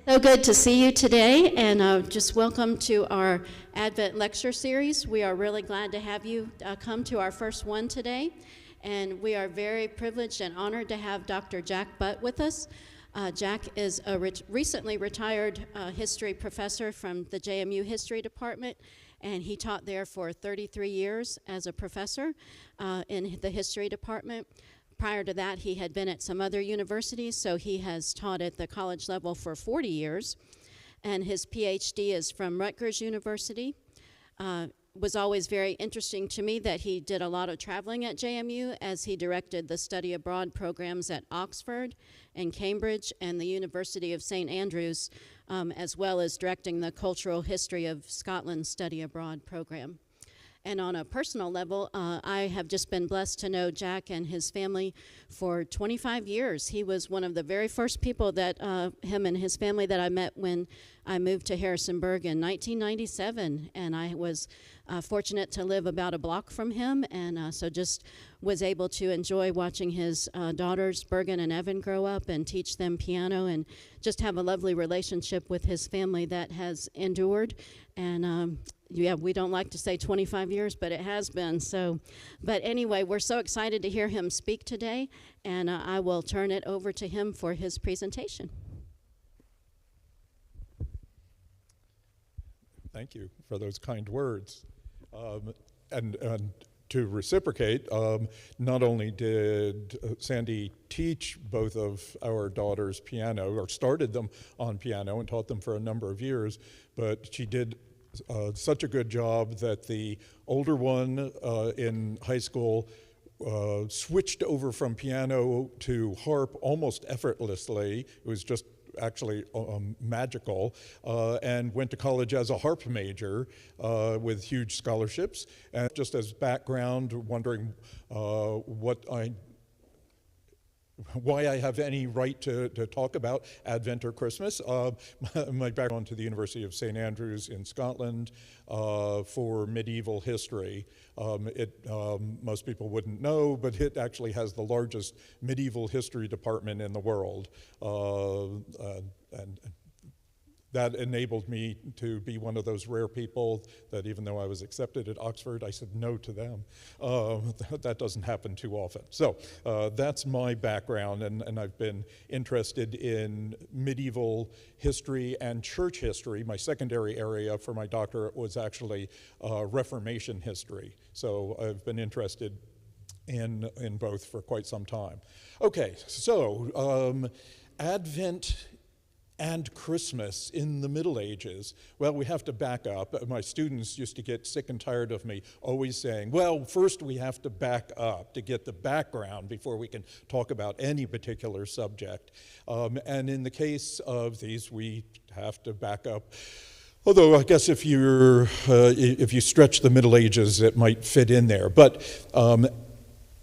So good to see you today, and just welcome to our Advent lecture series. We are really glad to have you come to our first one today, and we are very privileged and honored to have Dr. Jack Butt with us. Jack is a recently retired history professor from the JMU History Department, and he taught there for 33 years as a professor in the history department. Prior to that, he had been at some other universities, so he has taught at the college level for 40 years. And his PhD is from Rutgers University. Was always very interesting to me that he did a lot of traveling at JMU as he directed the study abroad programs at Oxford and Cambridge and the University of St. Andrews, as well as directing the Cultural History of Scotland study abroad program. And on a personal level, I have just been blessed to know Jack and his family for 25 years. He was one of the very first people that him and his family that I met when I moved to Harrisonburg in 1997. And I was fortunate to live about a block from him, and so just was able to enjoy watching his daughters, Bergen and Evan, grow up and teach them piano, and just have a lovely relationship with his family that has endured. And yeah, we don't like to say 25 years, but it has been. So, but anyway, we're so excited to hear him speak today, and I will turn it over to him for his presentation. Thank you for those kind words. And to reciprocate, not only did Sandy teach both of our daughters piano, or started them on piano and taught them for a number of years, but she did such a good job that the older one in high school switched over from piano to harp almost effortlessly. It was just actually magical, and went to college as a harp major with huge scholarships. And just as background, wondering why I have any right to talk about Advent or Christmas. My background to the University of St. Andrews in Scotland for medieval history. Most people wouldn't know, but it actually has the largest medieval history department in the world. And that enabled me to be one of those rare people that even though I was accepted at Oxford, I said no to them. That doesn't happen too often. So that's my background, and I've been interested in medieval history and church history. My secondary area for my doctorate was actually Reformation history. So I've been interested in both for quite some time. Okay, so Advent and Christmas in the Middle Ages. Well, we have to back up. My students used to get sick and tired of me always saying, well, first we have to back up to get the background before we can talk about any particular subject. And in the case of these, we have to back up. Although I guess if you stretch the Middle Ages, it might fit in there. But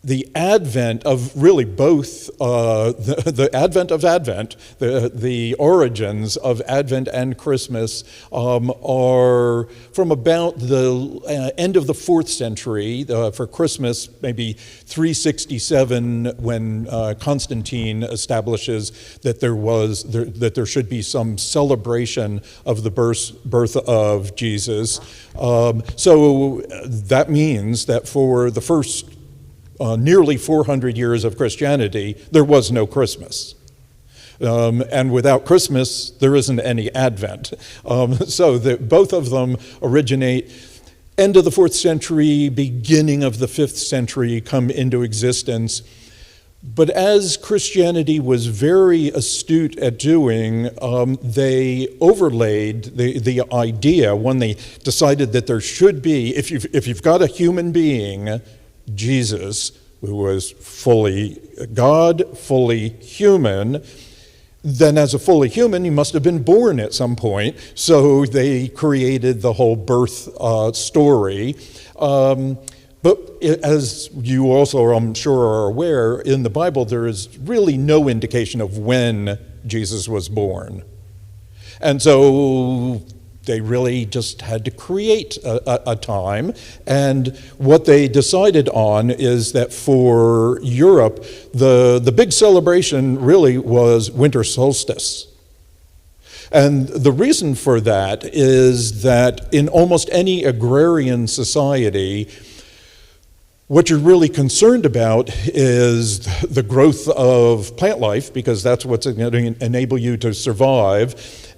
the advent of really both, the advent of Advent, the origins of Advent and Christmas are from about the end of the 4th century. For Christmas, maybe 367, when Constantine establishes that there should be some celebration of the birth of Jesus. So that means that for the first nearly 400 years of Christianity, there was no Christmas. And without Christmas, there isn't any Advent. So both of them originate end of the 4th century, beginning of the 5th century, come into existence. But as Christianity was very astute at doing, they overlaid the idea when they decided that there should be, if you've got a human being, Jesus, who was fully God, fully human, then as a fully human, he must have been born at some point. So they created the whole birth story. But as you also, I'm sure, are aware, in the Bible, there is really no indication of when Jesus was born. And so they really just had to create a time. And what they decided on is that for Europe, the big celebration really was winter solstice. And the reason for that is that in almost any agrarian society, what you're really concerned about is the growth of plant life, because that's what's going to enable you to survive.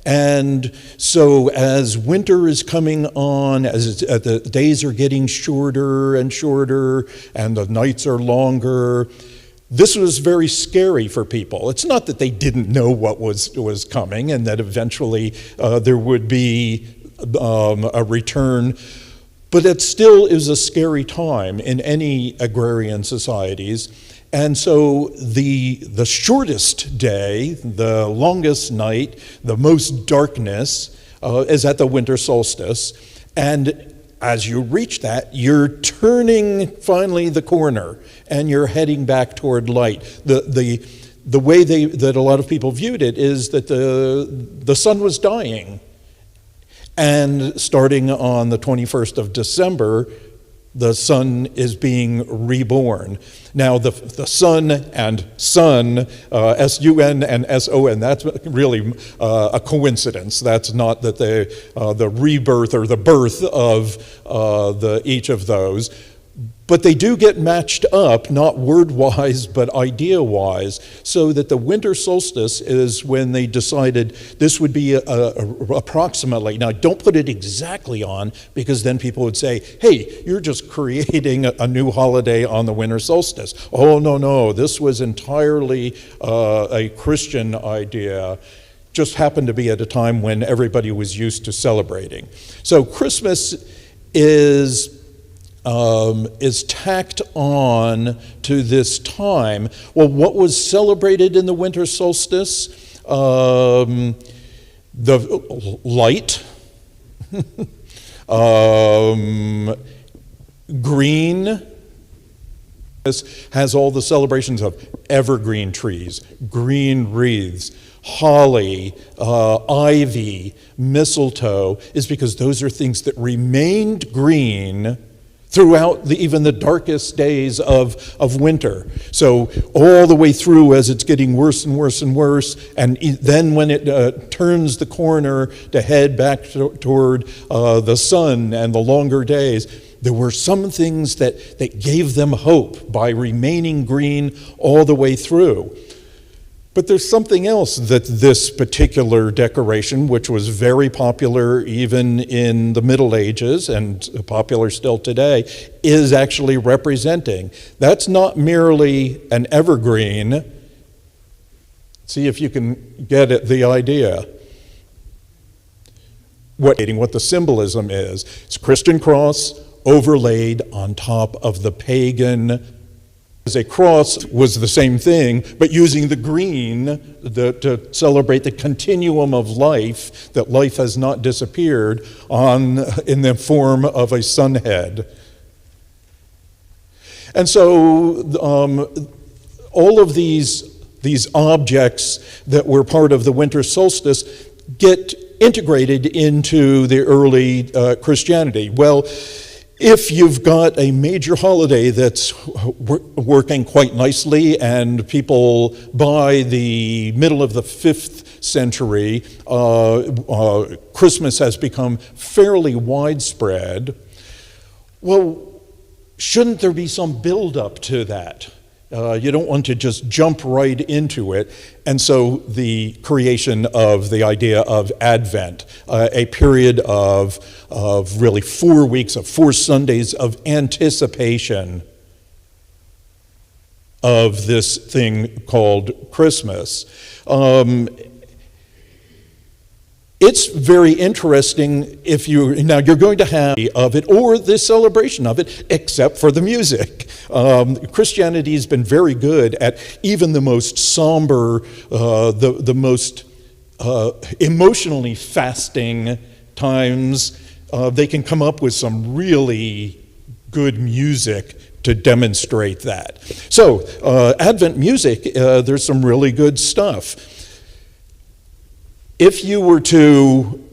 And so as winter is coming on, as the days are getting shorter and shorter, and the nights are longer, this was very scary for people. It's not that they didn't know what was coming and that eventually there would be a return, but it still is a scary time in any agrarian societies. And so the shortest day, the longest night, the most darkness is at the winter solstice. And as you reach that, you're turning finally the corner and you're heading back toward light. The way that a lot of people viewed it is that the sun was dying. And starting on the 21st of December, the sun is being reborn. Now, the sun and sun, S-U-N and S-O-N, that's really a coincidence. That's not that the rebirth or the birth of each of those. But they do get matched up, not word-wise, but idea-wise, so that the winter solstice is when they decided this would be approximately. Now, don't put it exactly on, because then people would say, hey, you're just creating a new holiday on the winter solstice. Oh, no, this was entirely a Christian idea. Just happened to be at a time when everybody was used to celebrating. So Christmas is tacked on to this time. Well, what was celebrated in the winter solstice? The light, green. This has all the celebrations of evergreen trees, green wreaths, holly, ivy, mistletoe, is because those are things that remained green throughout even the darkest days of winter. So all the way through, as it's getting worse and worse and worse, and then when it turns the corner to head back toward the sun and the longer days, there were some things that gave them hope by remaining green all the way through. But there's something else that this particular decoration, which was very popular even in the Middle Ages and popular still today, is actually representing. That's not merely an evergreen. See if you can get at the idea. What the symbolism is. It's a Christian cross overlaid on top of the pagan. As a cross was the same thing, but using the green to celebrate the continuum of life, that life has not disappeared, in the form of a sunhead. And so all of these objects that were part of the winter solstice get integrated into the early Christianity. Well, if you've got a major holiday that's working quite nicely, and people by the middle of the 5th century, Christmas has become fairly widespread, well, shouldn't there be some build-up to that? You don't want to just jump right into it. And so the creation of the idea of Advent, a period of really 4 weeks, of 4 Sundays of anticipation of this thing called Christmas. It's very interesting if you're going to have of it or the celebration of it, except for the music. Christianity has been very good at even the most somber, the most emotionally fasting times. They can come up with some really good music to demonstrate that. So Advent music, there's some really good stuff. If you were to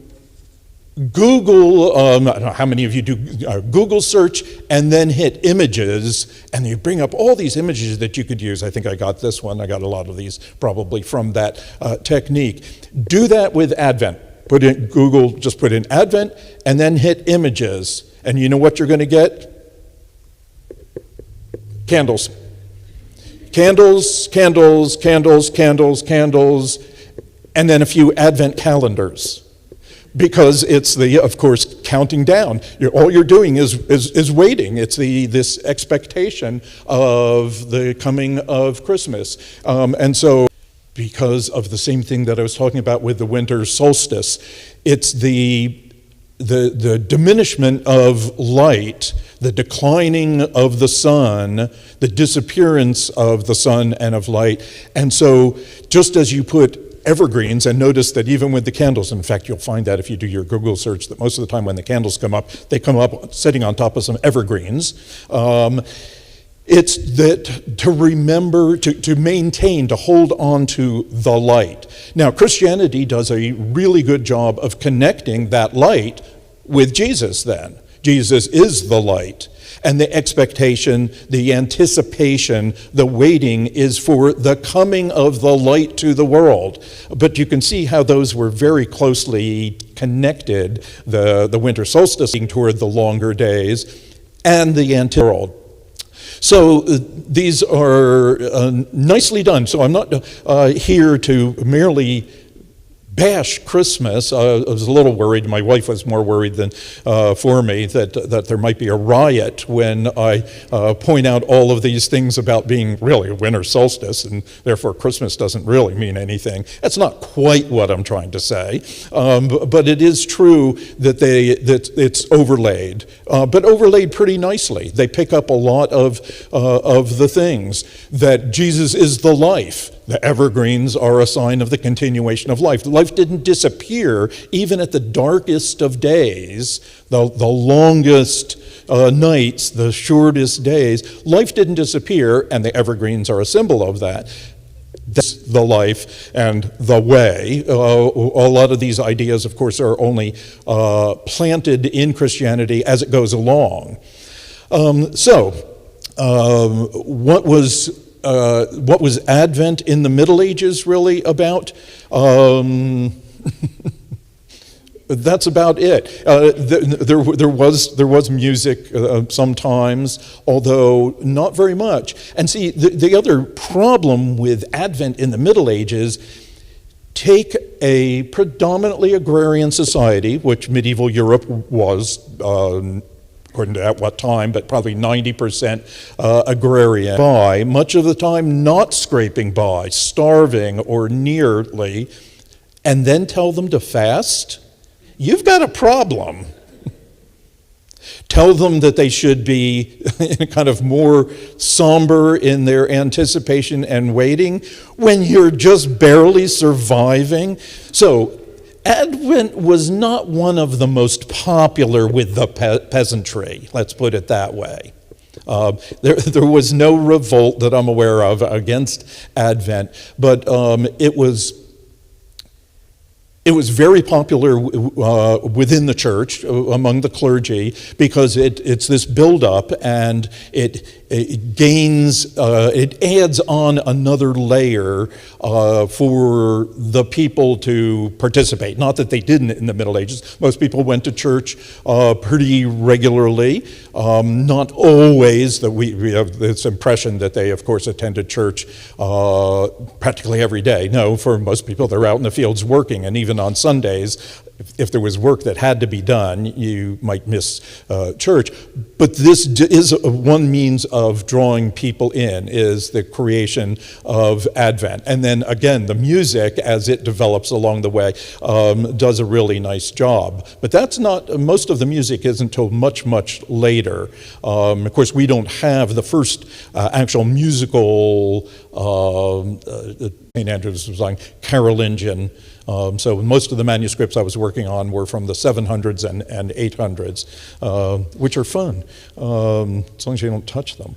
Google, I don't know how many of you do Google search and then hit images, and you bring up all these images that you could use. I think I got this one. I got a lot of these probably from that technique. Do that with Advent. Put in Google, just put in Advent, and then hit images. And you know what you're going to get? Candles. Candles, candles, candles, candles, candles, and then a few Advent calendars. Because it's of course, counting down. All you're doing is waiting. It's this expectation of the coming of Christmas. And so, because of the same thing that I was talking about with the winter solstice, it's the diminishment of light, the declining of the sun, the disappearance of the sun and of light. And so, just as you put evergreens, and notice that even with the candles, in fact, you'll find that if you do your Google search, that most of the time when the candles come up, they come up sitting on top of some evergreens. It's that to remember, to maintain, to hold on to the light. Now, Christianity does a really good job of connecting that light with Jesus then. Jesus is the light. And the expectation, the anticipation, the waiting is for the coming of the light to the world. But you can see how those were very closely connected, the winter solstice toward the longer days and the world. So these are nicely done. So I'm not here to merely bash Christmas. I was a little worried. My wife was more worried than for me that there might be a riot when I point out all of these things about being really a winter solstice, and therefore Christmas doesn't really mean anything. That's not quite what I'm trying to say, but it is true that it's overlaid, but overlaid pretty nicely. They pick up a lot of the things that Jesus is the life. The evergreens are a sign of the continuation of life. Life didn't disappear even at the darkest of days, the longest nights, the shortest days. Life didn't disappear, and the evergreens are a symbol of that. That's the life and the way. A lot of these ideas, of course, are only planted in Christianity as it goes along. What was Advent in the Middle Ages really about? That's about it. There was music sometimes, although not very much. And see, the other problem with Advent in the Middle Ages, take a predominantly agrarian society, which medieval Europe was, according to at what time, but probably 90% agrarian, by, much of the time not scraping by, starving or nearly, and then tell them to fast? You've got a problem. Tell them that they should be kind of more somber in their anticipation and waiting when you're just barely surviving. So Advent was not one of the most popular with the peasantry, let's put it that way. There was no revolt that I'm aware of against Advent, but it was very popular within the church, among the clergy, because it's this buildup, and it adds on another layer for the people to participate. Not that they didn't in the Middle Ages. Most people went to church pretty regularly. Not always. That we have this impression that they, of course, attended church practically every day. No, for most people, they're out in the fields working, and even on Sundays, if there was work that had to be done, you might miss church. But this is one means of drawing people in, is the creation of Advent. And then again, the music, as it develops along the way, does a really nice job. But that's not, most of the music isn't until much, much later. Of course, we don't have the first actual musical, St. Andrews was on Carolingian. So most of the manuscripts I was working on were from the 700s and 800s, which are fun, as long as you don't touch them.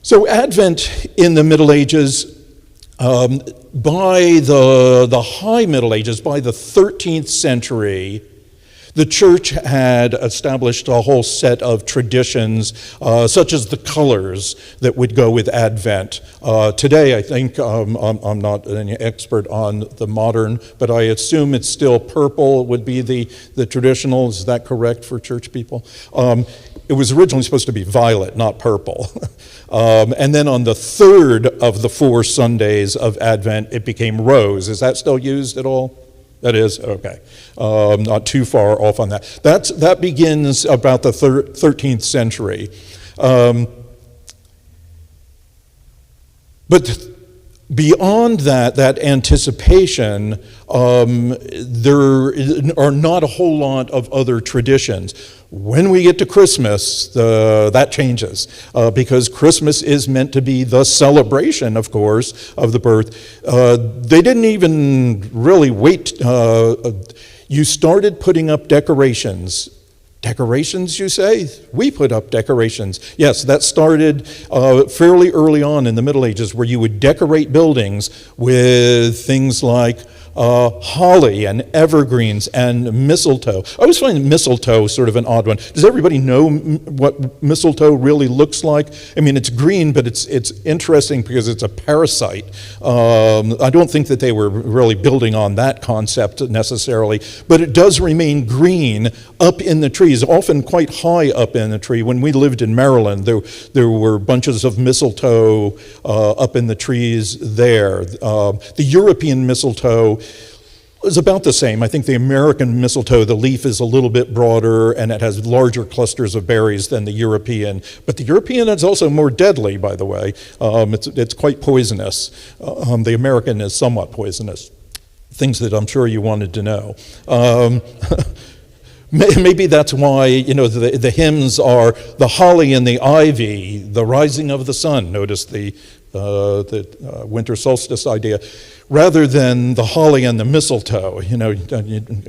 So Advent in the Middle Ages, By the High Middle Ages, by the 13th century, the church had established a whole set of traditions, such as the colors that would go with Advent. Today, I think, I'm not an expert on the modern, but I assume it's still purple would be the traditional. Is that correct for church people? It was originally supposed to be violet, not purple. And then on the third of the 4 Sundays of Advent, it became rose. Is that still used at all? That is? Okay. Not too far off on that. That begins about the 13th century. But beyond that anticipation, there are not a whole lot of other traditions. When we get to Christmas, that changes, because Christmas is meant to be the celebration, of course, of the birth. They didn't even really wait. You started putting up decorations. Decorations, you say? We put up decorations. Yes, that started fairly early on in the Middle Ages, where you would decorate buildings with things like holly and evergreens and mistletoe. I always find mistletoe sort of an odd one. Does everybody know what mistletoe really looks like? I mean, it's green, but it's interesting because it's a parasite. I don't think that they were really building on that concept necessarily, but it does remain green up in the trees, often quite high up in the tree. When we lived in Maryland, there were bunches of mistletoe up in the trees there. The European mistletoe is about the same. I think the American mistletoe, the leaf is a little bit broader and it has larger clusters of berries than the European. But the European is also more deadly, by the way. It's quite poisonous. The American is somewhat poisonous. Things that I'm sure you wanted to know. Maybe that's why, the hymns are the holly and the ivy, the rising of the sun. Notice the winter solstice idea, rather than the holly and the mistletoe. I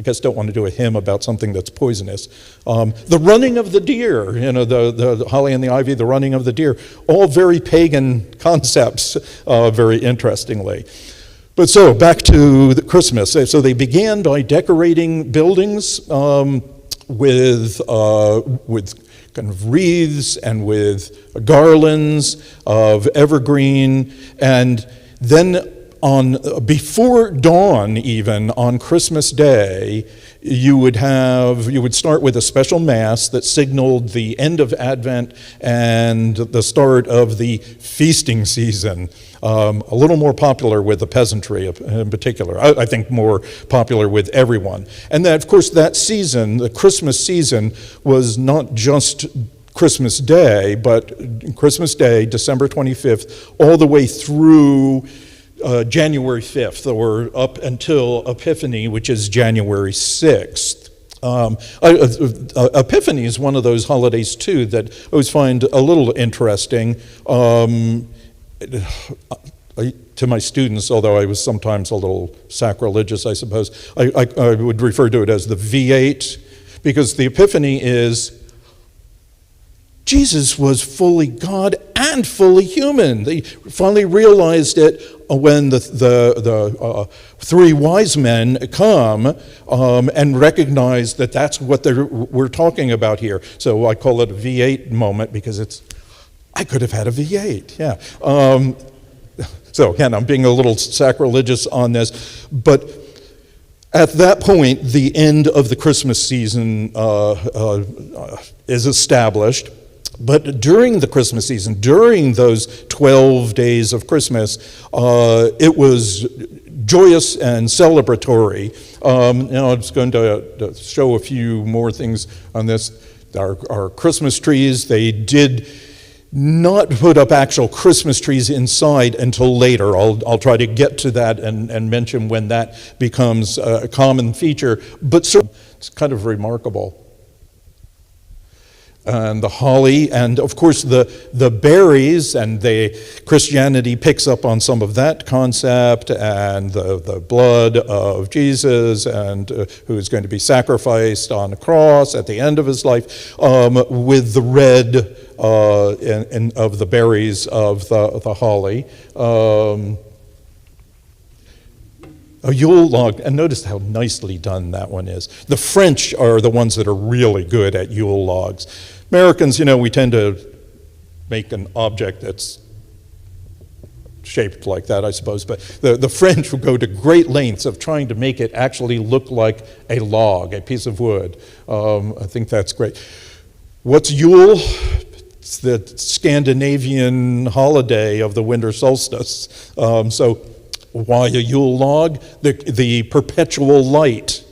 guess don't want to do a hymn about something that's poisonous. The running of the deer, the holly and the ivy, the running of the deer, all very pagan concepts, very interestingly. But so, back to Christmas. So they began by decorating buildings with kind of wreaths and with garlands of evergreen, and then before dawn, even on Christmas Day, you would start with a special mass that signaled the end of Advent and the start of the feasting season. A little more popular with the peasantry in particular. I think more popular with everyone. And then, of course, that season, the Christmas season, was not just Christmas Day, but Christmas Day, December 25th, all the way through January 5th, or up until Epiphany, which is January 6th. Epiphany is one of those holidays, too, that I always find a little interesting. To my students, although I was sometimes a little sacrilegious, I suppose, I would refer to it as the V8, because the Epiphany is Jesus was fully God and fully human. They finally realized it when the 3 wise men come and recognize that that's what we're talking about here. So I call it a V8 moment because I could have had a V8, yeah. So again, I'm being a little sacrilegious on this, but at that point, the end of the Christmas season is established. But during the Christmas season, during those 12 days of Christmas, it was joyous and celebratory. I'm just going to show a few more things on this. Our Christmas trees, they did not put up actual Christmas trees inside until later. I'll try to get to that and mention when that becomes a common feature, but certainly it's kind of remarkable. And the holly, and of course the berries, and Christianity picks up on some of that concept, and the blood of Jesus, and who is going to be sacrificed on a cross at the end of his life, with the red of the berries of the holly. A Yule log, and notice how nicely done that one is. The French are the ones that are really good at Yule logs. Americans, we tend to make an object that's shaped like that, I suppose, but the French will go to great lengths of trying to make it actually look like a log, a piece of wood. I think that's great. What's Yule? It's the Scandinavian holiday of the winter solstice. So why a Yule log? The perpetual light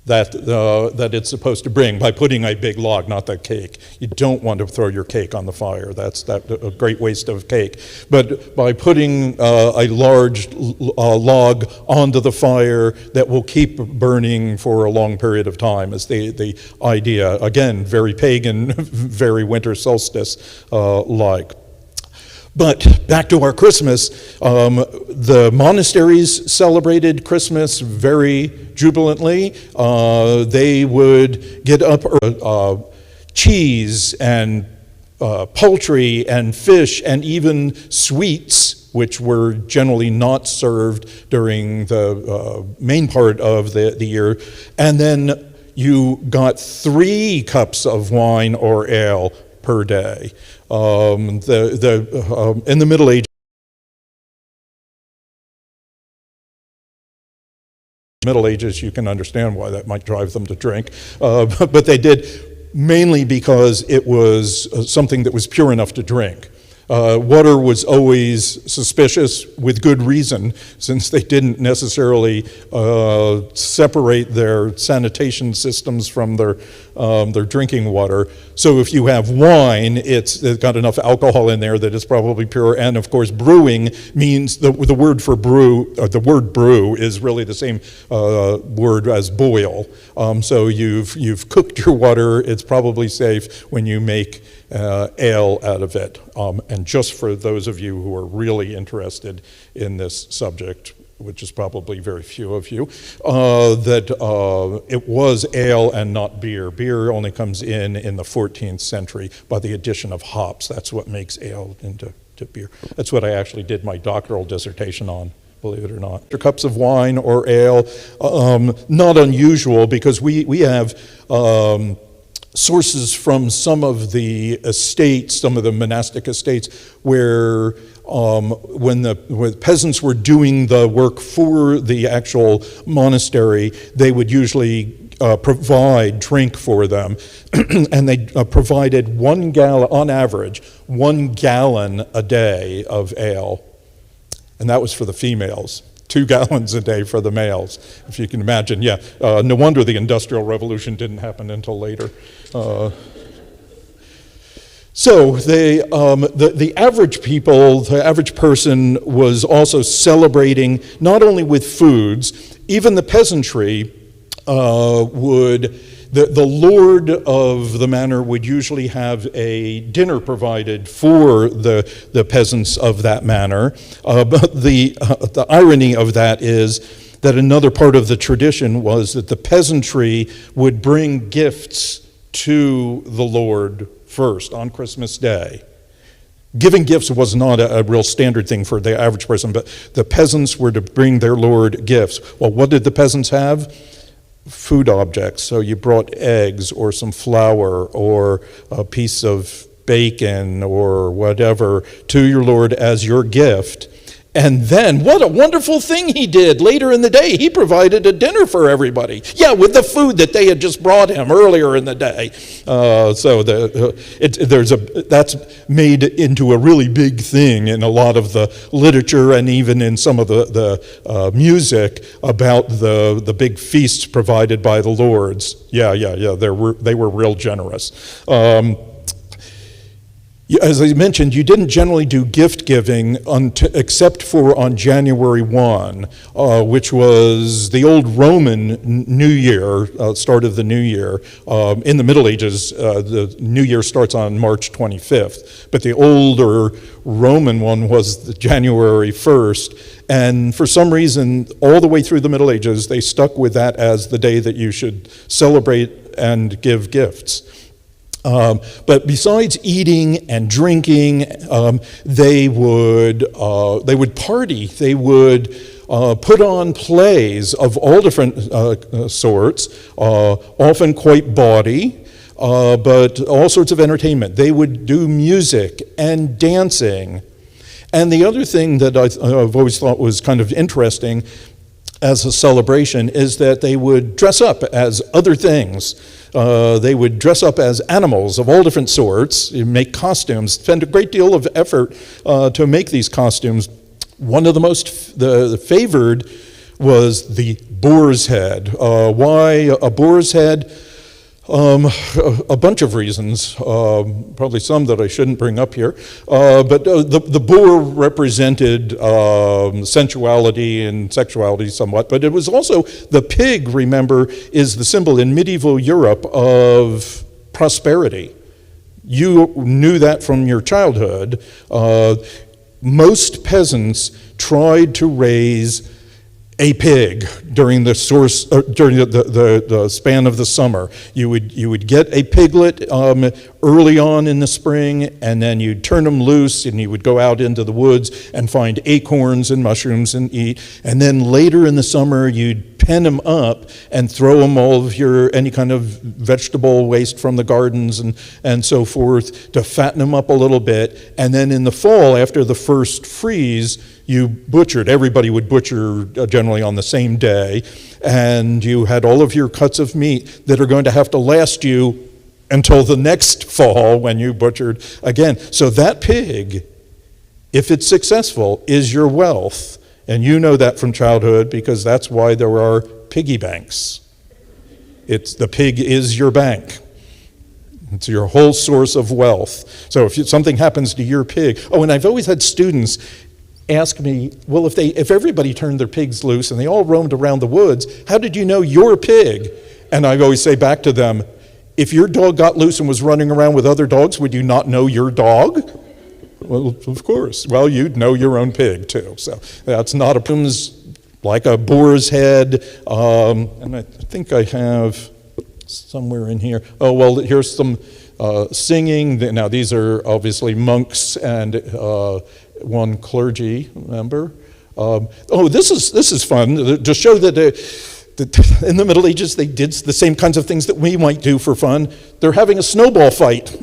that it's supposed to bring by putting a big log, not that cake. You don't want to throw your cake on the fire. That's a great waste of cake. But by putting a large log onto the fire that will keep burning for a long period of time is the idea. Again, very pagan, very winter solstice like. But back to our Christmas, the monasteries celebrated Christmas very jubilantly. They would get up cheese and poultry and fish and even sweets, which were generally not served during the main part of the year. And then you got 3 cups of wine or ale per day. In the Middle Ages, you can understand why that might drive them to drink, but they did mainly because it was something that was pure enough to drink. Water was always suspicious with good reason, since they didn't necessarily separate their sanitation systems from their drinking water. So if you have wine, it's got enough alcohol in there that it's probably pure. And of course, brewing means the word for brew, the word brew is really the same word as boil. So you've cooked your water. It's probably safe when you make ale out of it. And just for those of you who are really interested in this subject, which is probably very few of you, that it was ale and not beer. Beer only comes in the 14th century by the addition of hops. That's what makes ale into beer. That's what I actually did my doctoral dissertation on, believe it or not. Cups of wine or ale, not unusual, because we have sources from some of the estates, some of the monastic estates, where when the peasants were doing the work for the actual monastery, they would usually provide drink for them, and they provided 1 gallon, on average, 1 gallon a day of ale, and that was for the females. 2 gallons a day for the males, if you can imagine. Yeah, no wonder the Industrial Revolution didn't happen until later. So the average people, the average person was also celebrating not only with foods, even the peasantry the lord of the manor would usually have a dinner provided for the peasants of that manor. But the irony of that is that another part of the tradition was that the peasantry would bring gifts to the Lord first on Christmas Day. Giving gifts was not a real standard thing for the average person, but the peasants were to bring their Lord gifts. Well, what did the peasants have? Food objects. So you brought eggs or some flour or a piece of bacon or whatever to your Lord as your gift. And then, what a wonderful thing he did later in the day. He provided a dinner for everybody. Yeah, with the food that they had just brought him earlier in the day. That's made into a really big thing in a lot of the literature and even in some of the music about the big feasts provided by the lords. Yeah, they were real generous. As I mentioned, you didn't generally do gift giving except for on January 1, which was the old Roman New Year, start of the New Year. In the Middle Ages, the New Year starts on March 25th, but the older Roman one was the January 1st. And for some reason, all the way through the Middle Ages, they stuck with that as the day that you should celebrate and give gifts. But besides eating and drinking, they would party. They would put on plays of all different sorts, often quite bawdy, but all sorts of entertainment. They would do music and dancing. And the other thing that I've always thought was kind of interesting as a celebration is that they would dress up as other things. They would dress up as animals of all different sorts, make costumes, spend a great deal of effort to make these costumes. One of the favored was the boar's head. Why a boar's head? A bunch of reasons, probably some that I shouldn't bring up here, but the boar represented sensuality and sexuality somewhat, but it was also, the pig, remember, is the symbol in medieval Europe of prosperity. You knew that from your childhood. Most peasants tried to raise a pig during the span of the summer. You would get a piglet early on in the spring, and then you'd turn them loose, and you would go out into the woods and find acorns and mushrooms and eat. And then later in the summer, you'd pen them up and throw them all of any kind of vegetable waste from the gardens and so forth to fatten them up a little bit. And then in the fall, after the first freeze, you butchered. Everybody would butcher generally on the same day, and you had all of your cuts of meat that are going to have to last you until the next fall when you butchered again. So that pig, if it's successful, is your wealth. And you know that from childhood because that's why there are piggy banks. The pig is your bank. It's your whole source of wealth. So if something happens to your pig, and I've always had students ask me, well, if everybody turned their pigs loose and they all roamed around the woods, how did you know your pig? And I always say back to them, if your dog got loose and was running around with other dogs, would you not know your dog? Well, of course. Well, you'd know your own pig too. So that's not like a boar's head. And I think I have somewhere in here. Oh, well, here's some singing. Now, these are obviously monks and one clergy member. This is fun to show that in the Middle Ages they did the same kinds of things that we might do for fun. They're having a snowball fight.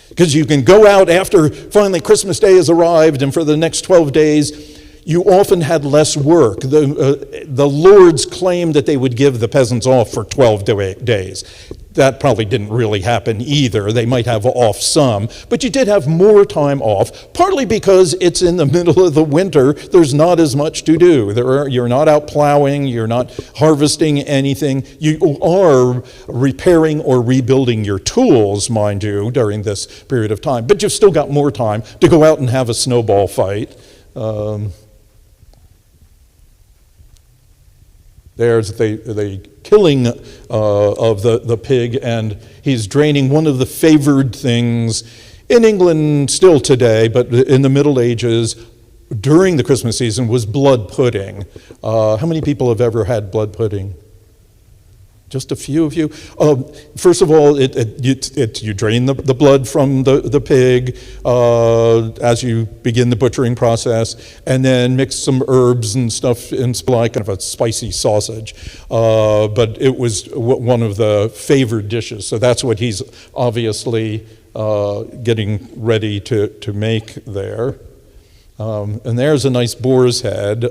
Because you can go out after finally Christmas Day has arrived, and for the next 12 days, you often had less work. The lords claimed that they would give the peasants off for 12 days. That probably didn't really happen either. They might have off some, but you did have more time off, partly because it's in the middle of the winter. There's not as much to do. You're not out plowing. You're not harvesting anything. You are repairing or rebuilding your tools, mind you, during this period of time, but you've still got more time to go out and have a snowball fight. There's the killing of the pig, and he's draining one of the favored things in England still today, but in the Middle Ages, during the Christmas season, was blood pudding. How many people have ever had blood pudding? Just a few of you. First of all, you drain the blood from the pig as you begin the butchering process, and then mix some herbs and stuff in kind of a spicy sausage. But it was one of the favored dishes, so that's what he's obviously getting ready to make there. And there's a nice boar's head.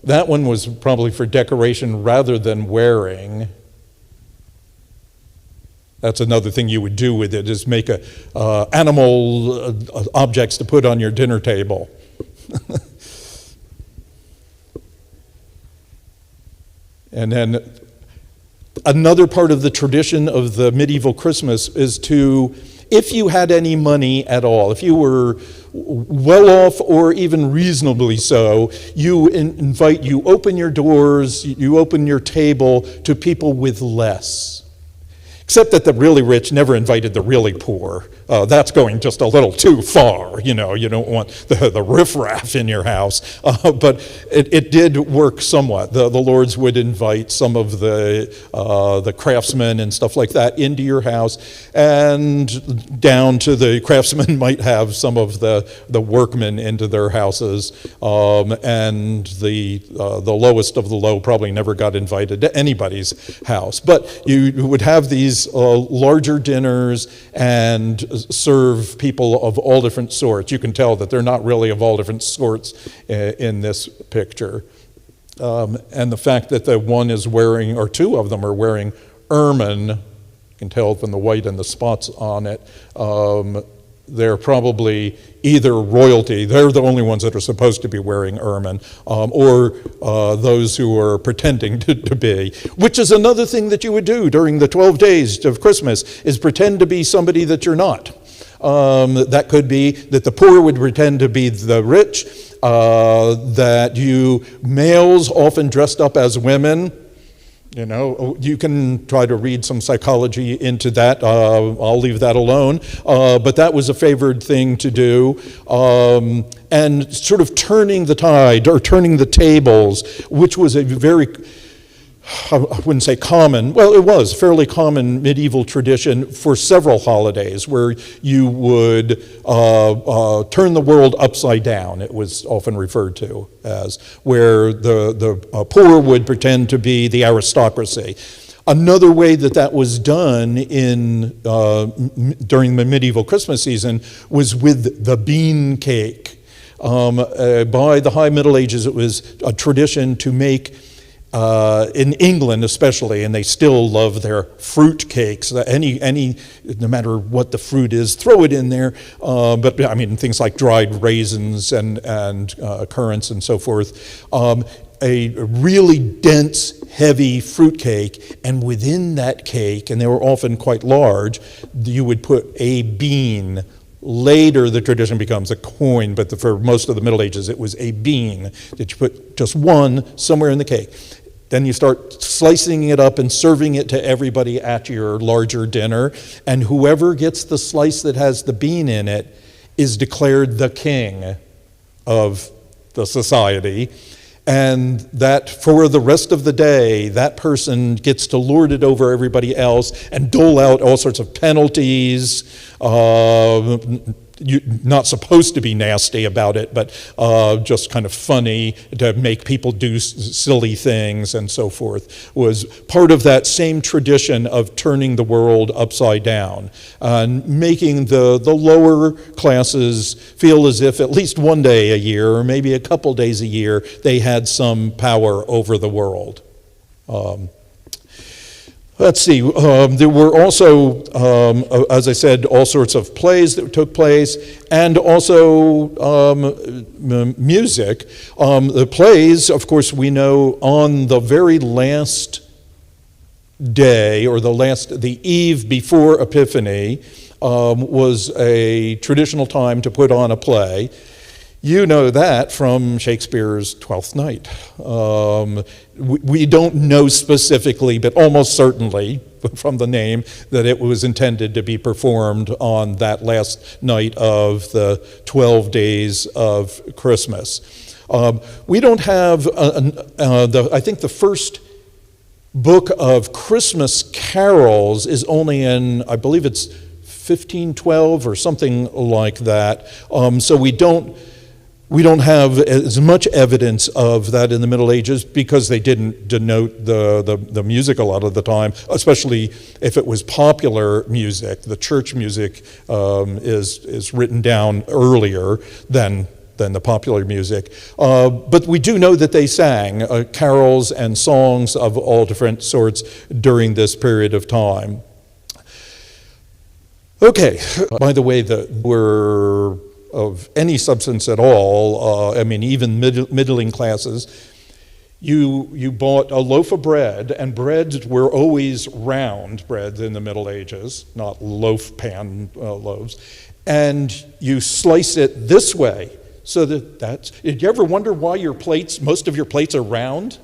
That one was probably for decoration rather than wearing. That's another thing you would do with it, is make animal objects to put on your dinner table. And then another part of the tradition of the medieval Christmas is if you had any money at all, if you were well off or even reasonably so, you open your doors, you open your table to people with less. Except that the really rich never invited the really poor. That's going just a little too far, you know. You don't want the riffraff in your house. But it did work somewhat. The Lords would invite some of the craftsmen and stuff like that into your house, and down to the craftsmen might have some of the workmen into their houses, and the lowest of the low probably never got invited to anybody's house. But you would have these larger dinners and serve people of all different sorts. You can tell that they're not really of all different sorts in this picture. And the fact that the one is wearing, or two of them are wearing ermine, you can tell from the white and the spots on it, they're probably either royalty, they're the only ones that are supposed to be wearing ermine, or those who are pretending to be, which is another thing that you would do during the 12 days of Christmas, is pretend to be somebody that you're not. That could be that the poor would pretend to be the rich, that you males often dressed up as women. You know, you can try to read some psychology into that. I'll leave that alone. But that was a favored thing to do. And sort of turning the tide, or turning the tables, which was a very, I wouldn't say common, well, it was a fairly common medieval tradition for several holidays, where you would turn the world upside down, it was often referred to as, where the poor would pretend to be the aristocracy. Another way that was done during the medieval Christmas season was with the bean cake. By the High Middle Ages, it was a tradition to make, in England especially, and they still love their fruit cakes. No matter what the fruit is, throw it in there. But I mean, things like dried raisins and currants and so forth. A really dense, heavy fruit cake, and within that cake, and they were often quite large, you would put a bean. Later, the tradition becomes a coin, but for most of the Middle Ages, it was a bean that you put just one somewhere in the cake. Then you start slicing it up and serving it to everybody at your larger dinner, and whoever gets the slice that has the bean in it is declared the king of the society. And that for the rest of the day, that person gets to lord it over everybody else and dole out all sorts of penalties. You're not supposed to be nasty about it, but just kind of funny to make people do silly things and so forth, was part of that same tradition of turning the world upside down and making the lower classes feel as if at least one day a year, or maybe a couple days a year, they had some power over the world. Let's see, there were also, as I said, all sorts of plays that took place, and also music. The plays, of course, we know on the very last day, or the eve before Epiphany, was a traditional time to put on a play. You know that from Shakespeare's Twelfth Night. We don't know specifically, but almost certainly from the name, that it was intended to be performed on that last night of the 12 days of Christmas. We don't have, I think the first book of Christmas carols is only in, I believe it's 1512 or something like that. So we don't have as much evidence of that in the Middle Ages, because they didn't denote the music a lot of the time, especially if it was popular music. The church music is written down earlier than the popular music. But we do know that they sang carols and songs of all different sorts during this period of time. Okay, by the way, we're of any substance at all, I mean, even middling classes, you bought a loaf of bread, and breads were always round breads in the Middle Ages, not loaf pan loaves, and you slice it this way, so did you ever wonder why most of your plates are round?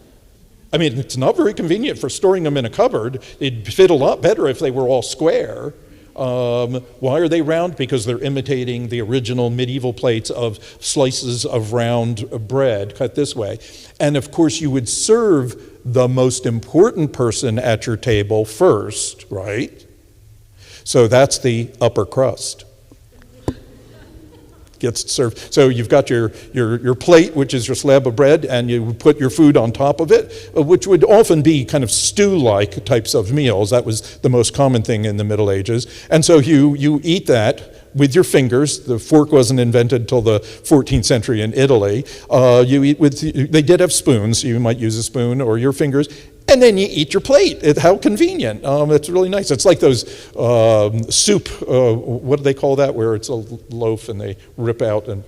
I mean, it's not very convenient for storing them in a cupboard. It'd fit a lot better if they were all square. Why are they round? Because they're imitating the original medieval plates of slices of round bread cut this way. And of course, you would serve the most important person at your table first, right? So that's the upper crust. Gets served. So you've got your plate, which is your slab of bread, and you put your food on top of it, which would often be kind of stew-like types of meals. That was the most common thing in the Middle Ages. And so you eat that with your fingers. The fork wasn't invented till the 14th century in Italy. You eat with, they did have spoons, so you might use a spoon or your fingers, and then you eat your plate. How convenient. It's really nice. It's like those soup, what do they call that, where it's a loaf and they rip out and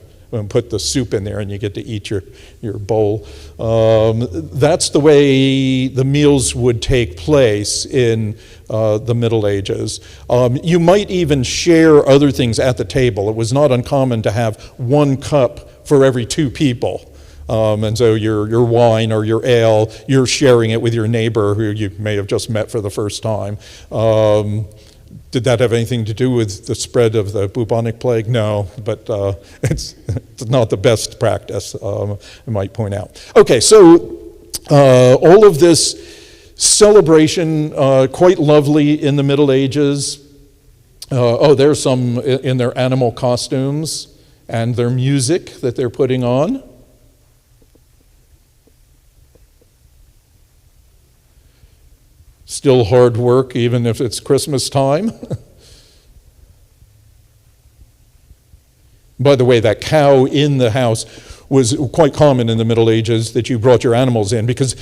put the soup in there and you get to eat your bowl. That's the way the meals would take place in the Middle Ages. You might even share other things at the table. It was not uncommon to have one cup for every two people. And so your wine or your ale, you're sharing it with your neighbor who you may have just met for the first time. Did that have anything to do with the spread of the bubonic plague? No, but it's not the best practice, I might point out. Okay, so all of this celebration, quite lovely in the Middle Ages. There's some in their animal costumes and their music that they're putting on. Still hard work, even if it's Christmas time. By the way, that cow in the house was quite common in the Middle Ages, that you brought your animals in because,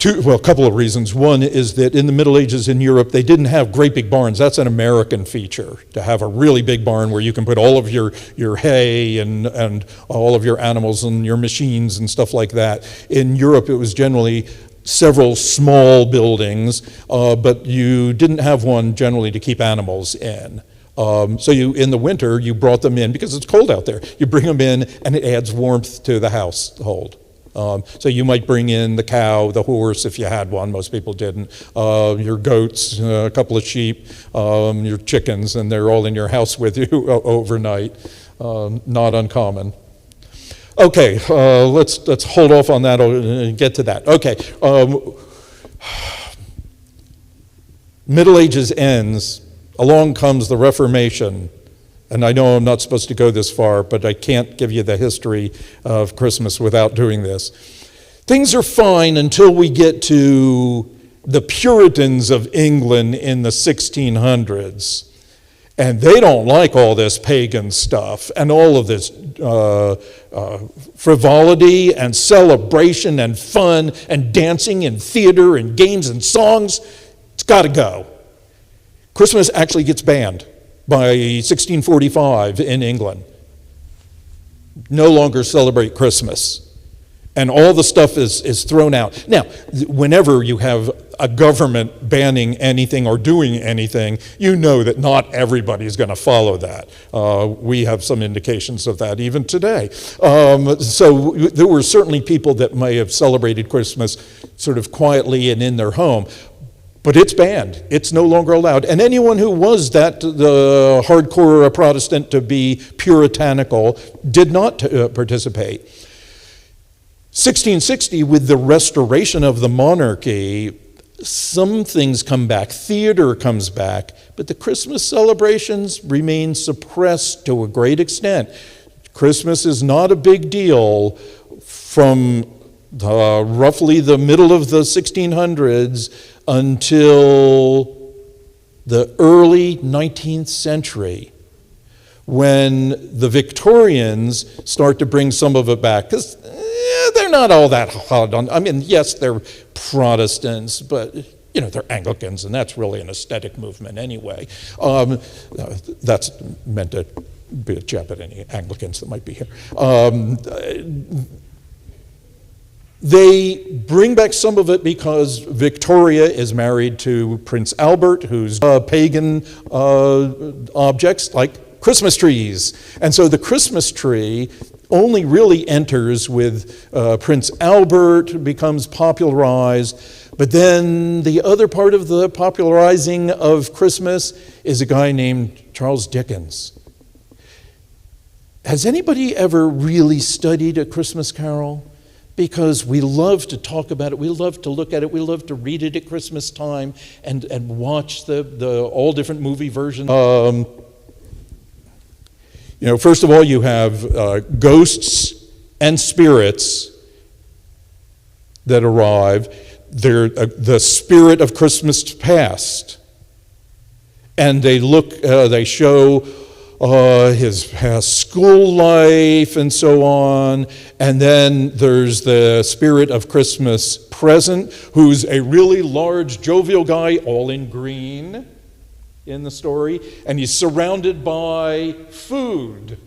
a couple of reasons. One is that in the Middle Ages in Europe, they didn't have great big barns. That's an American feature, to have a really big barn where you can put all of your hay and all of your animals and your machines and stuff like that. In Europe, it was generally several small buildings, but you didn't have one generally to keep animals in. So in the winter, you brought them in because it's cold out there. You bring them in and it adds warmth to the household. So you might bring in the cow, the horse, if you had one. Most people didn't. Your goats, a couple of sheep, your chickens, and they're all in your house with you overnight. Not uncommon. Okay, let's hold off on that and get to that. Okay, Middle Ages ends, along comes the Reformation, and I know I'm not supposed to go this far, but I can't give you the history of Christmas without doing this. Things are fine until we get to the Puritans of England in the 1600s. And they don't like all this pagan stuff and all of this frivolity and celebration and fun and dancing and theater and games and songs. It's got to go. Christmas actually gets banned by 1645 in England. No longer celebrate Christmas. And all the stuff is thrown out. Now, whenever you have a government banning anything or doing anything, you know that not everybody's going to follow that. We have some indications of that even today. So there were certainly people that may have celebrated Christmas sort of quietly and in their home. But it's banned. It's no longer allowed. And anyone who was the hardcore Protestant to be puritanical did not participate. 1660, with the restoration of the monarchy, some things come back. Theater comes back, but the Christmas celebrations remain suppressed to a great extent. Christmas is not a big deal from roughly the middle of the 1600s until the early 19th century, when the Victorians start to bring some of it back. Because they're not all that hot on. I mean, yes, they're Protestants, but they're Anglicans, and that's really an aesthetic movement anyway. That's meant to be a jab at any Anglicans that might be here. They bring back some of it because Victoria is married to Prince Albert, who's pagan objects like Christmas trees. And so the Christmas tree only really enters with Prince Albert, becomes popularized, But then the other part of the popularizing of Christmas is a guy named Charles Dickens. Has anybody ever really studied A Christmas Carol? Because we love to talk about it, we love to look at it, we love to read it at Christmas time and watch the all different movie versions. First of all, you have ghosts and spirits that arrive. They're the spirit of Christmas past, and they show his past school life and so on. And then there's the spirit of Christmas present, who's a really large, jovial guy, all in green in the story, and he's surrounded by food.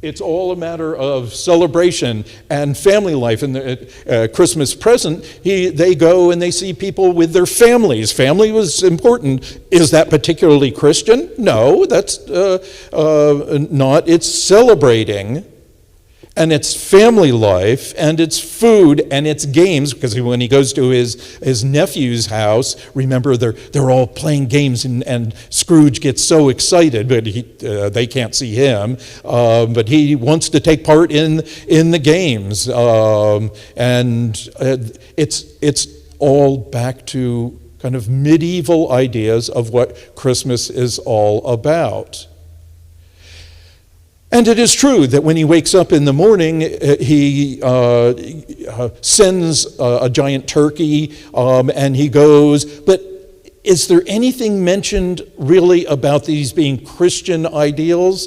It's all a matter of celebration and family life. In the Christmas present, they go and they see people with their families. Family was important. Is that particularly Christian? No, that's not. It's celebrating, and it's family life, and it's food, and it's games, because when he goes to his nephew's house, remember they're all playing games, and Scrooge gets so excited, but they can't see him, but he wants to take part in the games, and it's all back to kind of medieval ideas of what Christmas is all about. And it is true that when he wakes up in the morning, he sends a giant turkey, and he goes. But is there anything mentioned really about these being Christian ideals?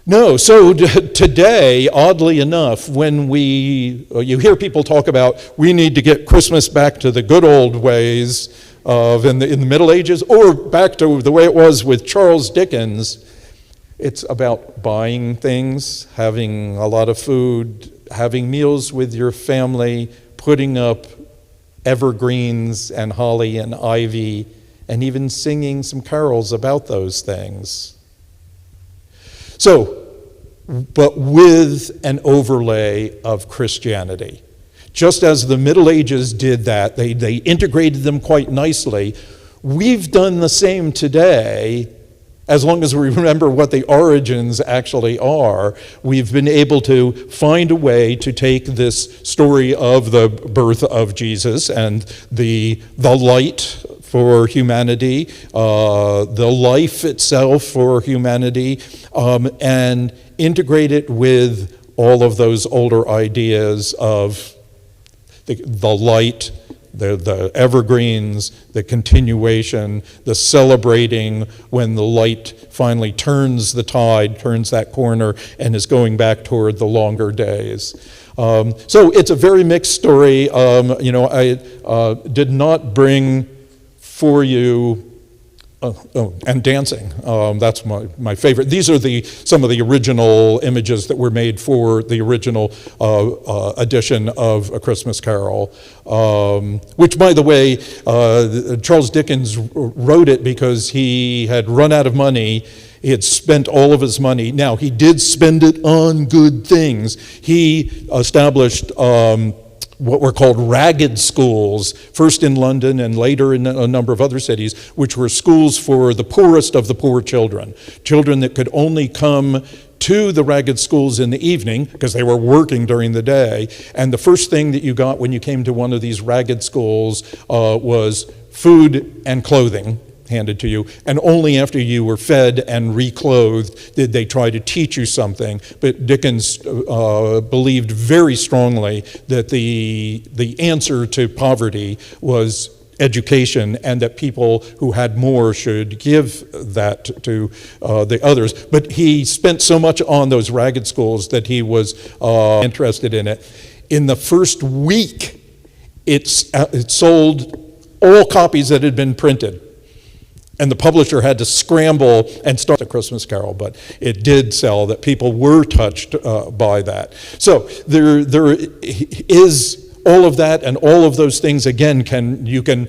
No. So today, oddly enough, when you hear people talk about we need to get Christmas back to the good old ways of in the Middle Ages, or back to the way it was with Charles Dickens. It's about buying things, having a lot of food, having meals with your family, putting up evergreens and holly and ivy, and even singing some carols about those things. So, but with an overlay of Christianity. Just as the Middle Ages did that, they integrated them quite nicely. We've done the same today. As long as we remember what the origins actually are, we've been able to find a way to take this story of the birth of Jesus and the light for humanity, the life itself for humanity, and integrate it with all of those older ideas of the light, the evergreens, the continuation, the celebrating when the light finally turns the tide, turns that corner, and is going back toward the longer days. So it's a very mixed story. I did not bring for you and dancing. That's my favorite. These are some of the original images that were made for the original edition of A Christmas Carol, which, by the way, Charles Dickens wrote it because he had run out of money. He had spent all of his money. Now, he did spend it on good things. He established what were called ragged schools, first in London and later in a number of other cities, which were schools for the poorest of the poor children that could only come to the ragged schools in the evening because they were working during the day. And the first thing that you got when you came to one of these ragged schools was food and clothing handed to you, and only after you were fed and reclothed did they try to teach you something. But Dickens believed very strongly that the answer to poverty was education, and that people who had more should give that to the others. But he spent so much on those ragged schools that he was interested in it. In the first week, it sold all copies that had been printed. And the publisher had to scramble and start the Christmas Carol, but it did sell, that people were touched by that. So there is all of that, and all of those things, again, you can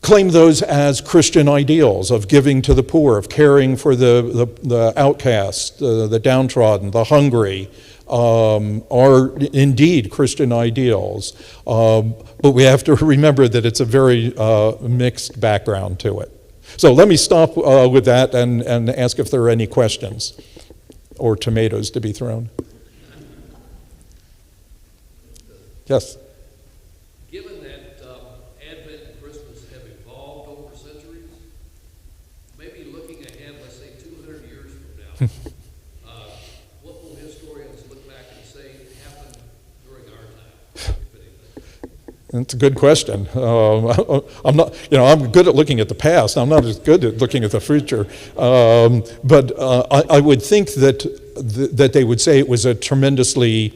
claim those as Christian ideals of giving to the poor, of caring for the outcast, the downtrodden, the hungry, are indeed Christian ideals. But we have to remember that it's a very mixed background to it. So let me stop with that and ask if there are any questions or tomatoes to be thrown. Yes? Given that Advent and Christmas have evolved over centuries, maybe looking ahead, let's say 200 years from now, what will historians look back and say happened during our time, if anything? That's a good question. I'm not, I'm good at looking at the past. I'm not as good at looking at the future. But I would think that they would say it was a tremendously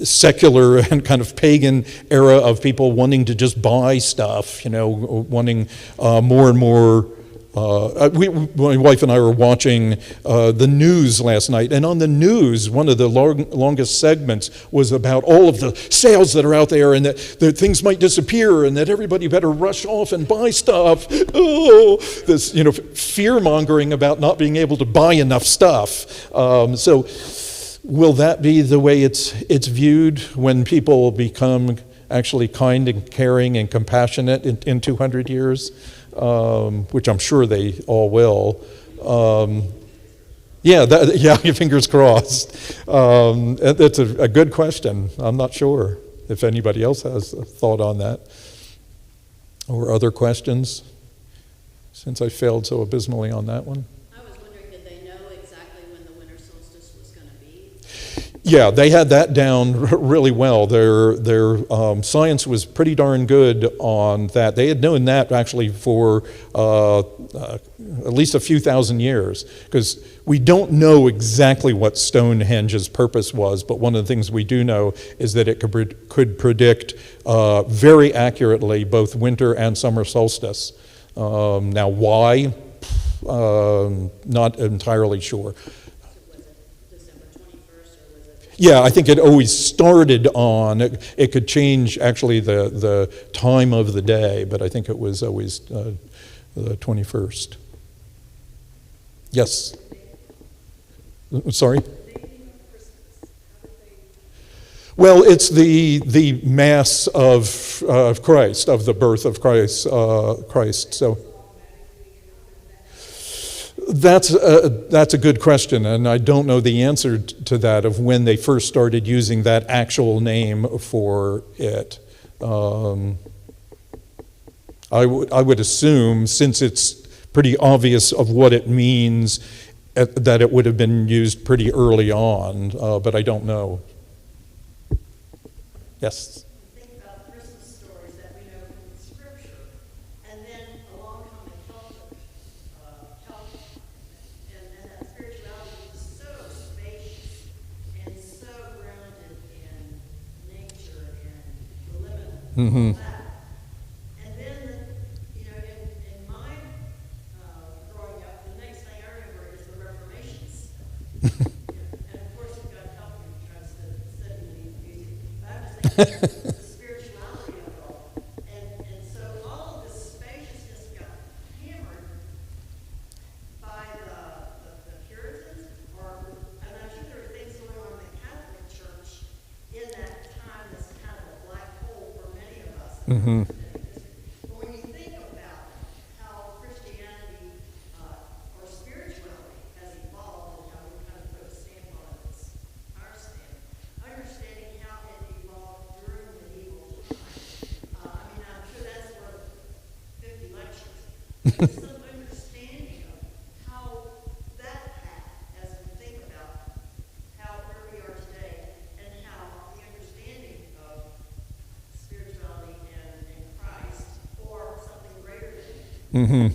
secular and kind of pagan era of people wanting to just buy stuff, wanting more and more. My wife and I were watching the news last night, and on the news, one of the longest segments was about all of the sales that are out there, and that things might disappear, and that everybody better rush off and buy stuff. Oh, this fear mongering about not being able to buy enough stuff. So, will that be the way it's viewed when people become actually kind and caring and compassionate in 200 years? Which I'm sure they all will. Your fingers crossed. That's a good question. I'm not sure if anybody else has a thought on that. Or other questions, since I failed so abysmally on that one. I was wondering, did they know exactly when the winter solstice was going to be? Yeah, they had that down really well. Their science was pretty darn good on that. They had known that actually for at least a few thousand years, because we don't know exactly what Stonehenge's purpose was, but one of the things we do know is that it could predict very accurately both winter and summer solstice. Now, why? Not entirely sure. Yeah, I think it always started on, it could change actually the time of the day, but I think it was always the 21st. Yes? Sorry? Well, it's the Mass of Christ, of the birth of Christ. So that's a good question, and I don't know the answer to that of when they first started using that actual name for it. I would assume, since it's pretty obvious of what it means, that it would have been used pretty early on, but I don't know. Yes? Think about Christmas stories that we know from Scripture, and then along come the Celtic, and that spirituality is so spacious and so grounded in nature and the limit and all that. And then, in my growing up, the next thing I remember is the Reformation stuff. And of course, it got helped me try to study music. But I'm just thinking the spirituality of it all. And so all of this spaciousness got hammered by the Puritans, and I'm sure there were things going on in the Catholic Church in that time that's kind of a black hole for many of us. Mm-hmm. But when you think about how Christianity or spirituality has evolved and how we kind of put a stamp on it, it's our stamp, understanding how it evolved during medieval time. I'm sure that's worth 50 lectures. But some understanding of how that path, as we think about where we are today, and how the understanding of spirituality and Christ, or something greater than Mm-hmm.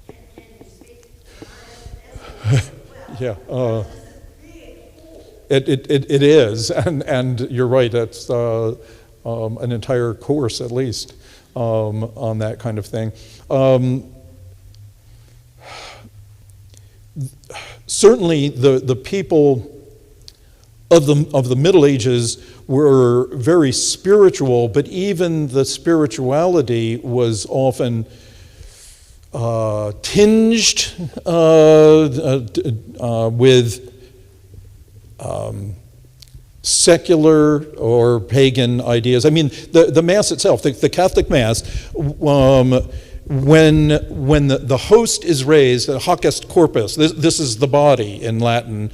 can you speak to my essence as well? Yeah. It is, and you're right. It's an entire course, at least, on that kind of thing. Certainly, the people of the Middle Ages were very spiritual, but even the spirituality was often tinged with secular or pagan ideas. I mean, the Mass itself, the Catholic Mass, when the host is raised, hoc est corpus, this is the body in Latin.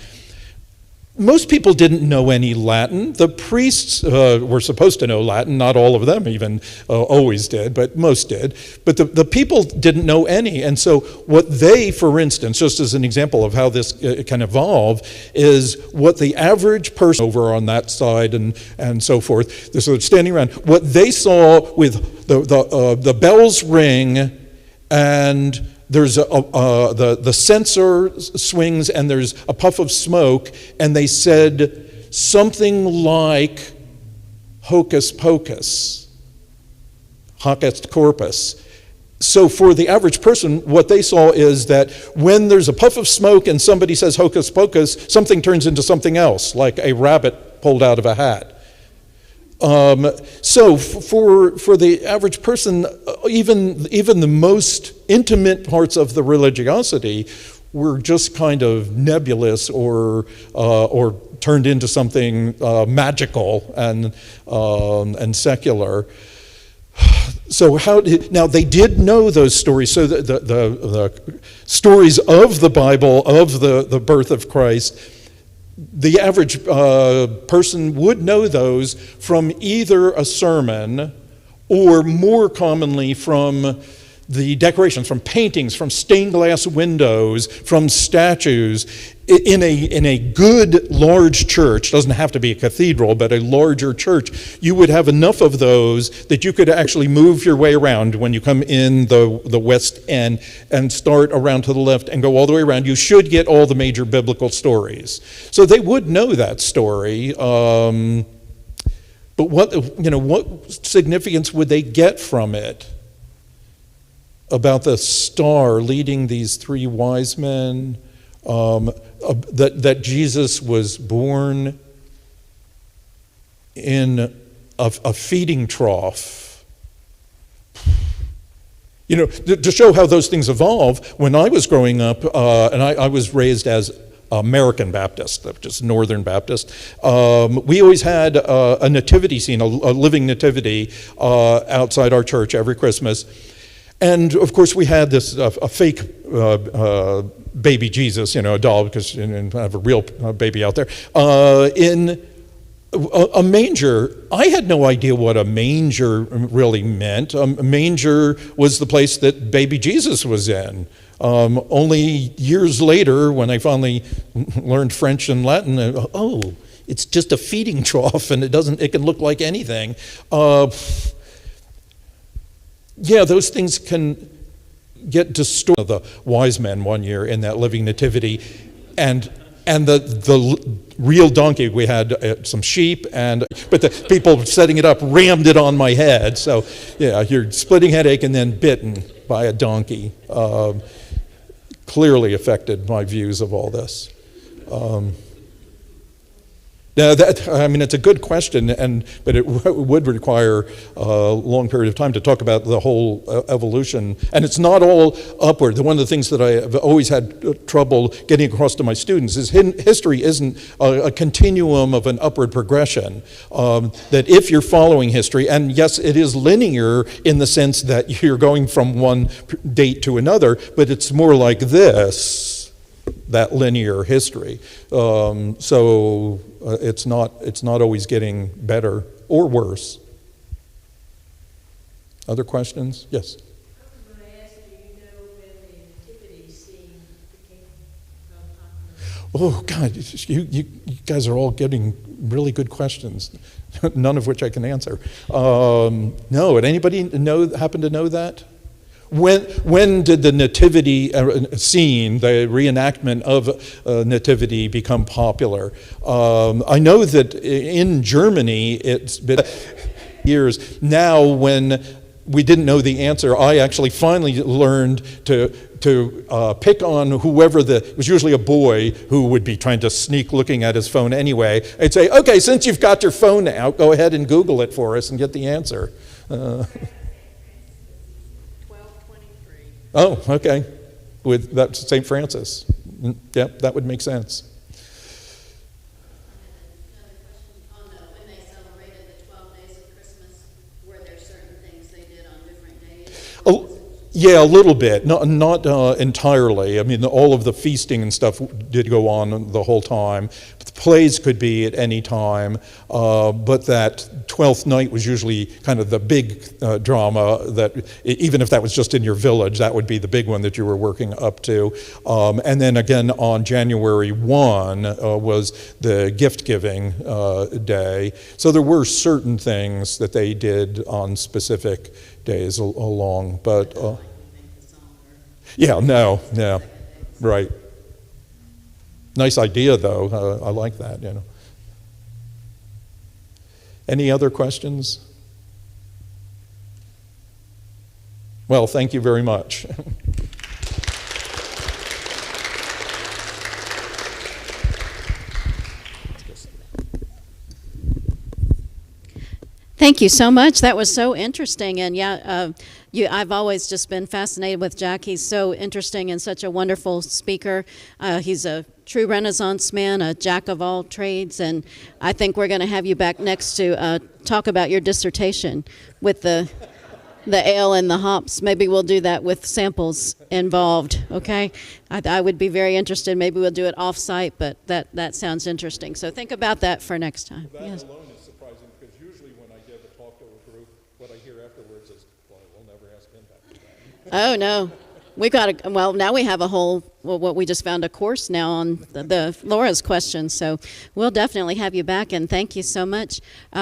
Most people didn't know any Latin. The priests were supposed to know Latin. Not all of them even always did, but most did. But the people didn't know any. And so what they, for instance, just as an example of how this can evolve, is what the average person over on that side and so forth, they're sort of standing around, what they saw with the bells ring and there's the censer swings and there's a puff of smoke, and they said something like hocus pocus, hoc est corpus. So for the average person, what they saw is that when there's a puff of smoke and somebody says hocus pocus, something turns into something else, like a rabbit pulled out of a hat. So for the average person, even the most intimate parts of the religiosity were just kind of nebulous or turned into something magical and secular. So now they did know those stories. So the stories of the Bible, of the birth of Christ, the average person would know those from either a sermon or more commonly from the decorations, from paintings, from stained glass windows, from statues. In a good large church, doesn't have to be a cathedral, but a larger church, you would have enough of those that you could actually move your way around when you come in the west end and start around to the left and go all the way around. You should get all the major biblical stories. So they would know that story. But what significance would they get from it? About the star leading these three wise men, that Jesus was born in a feeding trough. To show how those things evolve, when I was growing up, and I was raised as American Baptist, just Northern Baptist, we always had a nativity scene, a living nativity outside our church every Christmas. And of course, we had this a fake baby Jesus, a doll, because you didn't have a real baby out there, in a manger. I had no idea what a manger really meant. A manger was the place that baby Jesus was in. Only years later, when I finally learned French and Latin, it's just a feeding trough, and it can look like anything. Yeah, those things can get distorted. The wise men one year in that living nativity, and the real donkey, we had some sheep, but the people setting it up rammed it on my head. So yeah, you're splitting headache and then bitten by a donkey. Clearly affected my views of all this. Now, it's a good question, but it would require a long period of time to talk about the whole evolution. And it's not all upward. One of the things that I have always had trouble getting across to my students is history isn't a continuum of an upward progression. That if you're following history, and yes, it is linear in the sense that you're going from one date to another, but it's more like this. That linear history. So it's not always getting better or worse. Other questions? Yes. When I asked when the nativity scene became Oh popular? God, you guys are all getting really good questions, none of which I can answer. No, did anybody happen to know that? When did the nativity scene, the reenactment of nativity, become popular? I know that in Germany it's been years now when we didn't know the answer, I actually finally learned to pick on whoever it was usually a boy who would be trying to sneak looking at his phone anyway. I'd say, okay, since you've got your phone out, go ahead and Google it for us and get the answer. 1223. Oh, okay. That's St. Francis. Yep, that would make sense. Another question on when they celebrated the 12 days of Christmas, were there certain things they did on different days? Oh, yeah, a little bit, not entirely. I mean, all of the feasting and stuff did go on the whole time. But the plays could be at any time, but that 12th night was usually kind of the big drama that, even if that was just in your village, that would be the big one that you were working up to. And then again on January 1 was the gift-giving day. So there were certain things that they did on specific days along, but yeah, no, right. Nice idea, though. I like that. Any other questions? Well, thank you very much. Thank you so much. That was so interesting. And yeah, I've always just been fascinated with Jack. He's so interesting and such a wonderful speaker. He's a true Renaissance man, a jack of all trades. And I think we're going to have you back next to talk about your dissertation with the ale and the hops. Maybe we'll do that with samples involved, okay? I would be very interested. Maybe we'll do it off-site, but that sounds interesting. So think about that for next time. That Yes. alone is surprising, because usually when I give a talk to a group, what I hear afterwards is, well, we'll never ask him back to that. Oh, no. We got to, well, now we have a whole, what we just found a course now on the Laura's questions. So we'll definitely have you back, and thank you so much.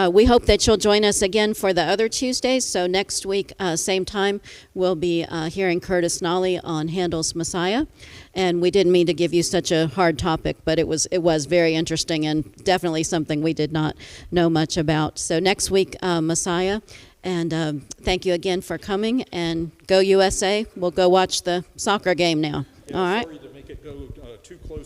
We hope that you'll join us again for the other Tuesdays. So next week, same time, we'll be hearing Curtis Nolly on Handel's Messiah. And we didn't mean to give you such a hard topic, but it was very interesting and definitely something we did not know much about. So next week, Messiah. And thank you again for coming, and go USA. We'll go watch the soccer game now. Yeah, All right. Sorry to make it go too close.